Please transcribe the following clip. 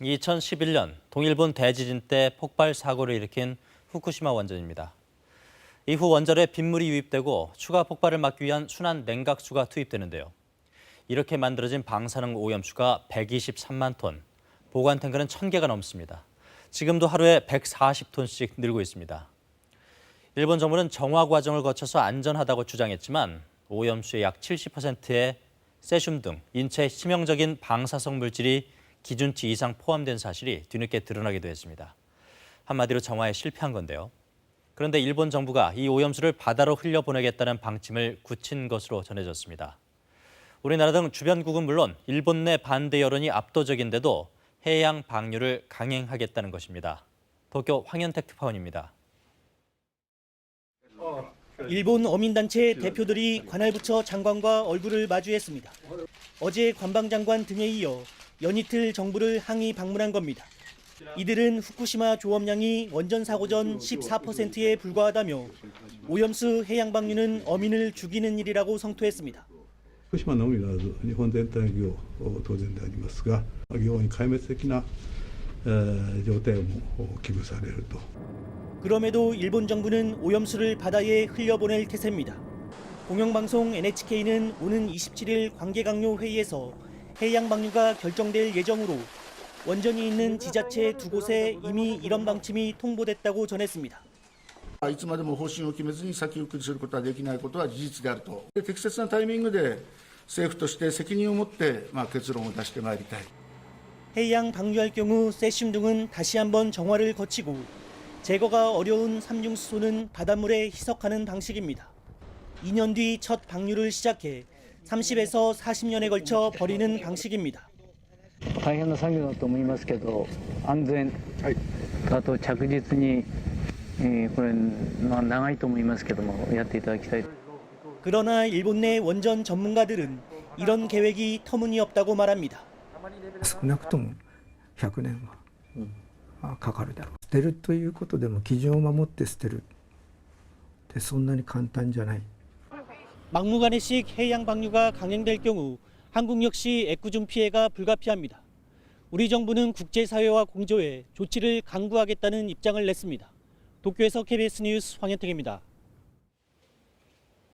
2011년 동일본 대지진 때 폭발 사고를 일으킨 후쿠시마 원전입니다. 이후 원전에 빗물이 유입되고 추가 폭발을 막기 위한 순환 냉각수가 투입되는데요. 이렇게 만들어진 방사능 오염수가 123만 톤, 보관 탱크는 1000개가 넘습니다. 지금도 하루에 140톤씩 늘고 있습니다. 일본 정부는 정화 과정을 거쳐서 안전하다고 주장했지만 오염수의 약 70%의 세슘 등 인체에 치명적인 방사성 물질이 기준치 이상 포함된 사실이 뒤늦게 드러나기도 했습니다. 한마디로 정화에 실패한 건데요. 그런데 일본 정부가 이 오염수를 바다로 흘려보내겠다는 방침을 굳힌 것으로 전해졌습니다. 우리나라 등 주변국은 물론 일본 내 반대 여론이 압도적인데도 해양 방류를 강행하겠다는 것입니다. 도쿄 황현택 특파원입니다. 일본 어민단체 대표들이 관할부처 장관과 얼굴을 마주했습니다. 어제 관방장관 등에 이어 연이틀 정부를 항의 방문한 겁니다. 이들은 후쿠시마 조업량이 원전 사고 전 14%에 불과하다며 오염수 해양 방류는 어민을 죽이는 일이라고 성토했습니다. 福島のみならず日本全体の漁当然でありますが、漁に壊滅的な状態も危惧されると。 그럼에도 일본 정부는 오염수를 바다에 흘려보낼 태세입니다. 공영방송 NHK는 오는 27일 관계강요 회의에서 해양 방류가 결정될 예정으로 원전이 있는 지자체 2곳에 이미 이런 방침이 통보됐다고 전했습니다. いつまでも方針を決めずに先送りすることはできないことは事実であると。適切なタイミングで政府として責任を持って結論を出してまいりたい。 해양 방류할 경우 세슘 등은 다시 한번 정화를 거치고 제거가 어려운 삼중수소는 바닷물에 희석하는 방식입니다. 2년 뒤 첫 방류를 시작해 30에서 40년에 걸쳐 버리는 방식입니다. 大変な作業だと思いますけど、安全、あと着実に、これ長いと思いますけどもやっていただきたい。 그러나 일본 내 원전 전문가들은 이런 계획이 터무니없다고 말합니다. 少なくとも100年はかかるだろう。捨てるということでも基準を守って捨てるってそんなに簡単じゃない。 막무가내식 해양 방류가 강행될 경우 한국 역시 애꿎은 피해가 불가피합니다. 우리 정부는 국제사회와 공조해 조치를 강구하겠다는 입장을 냈습니다. 도쿄에서 KBS 뉴스 황현택입니다.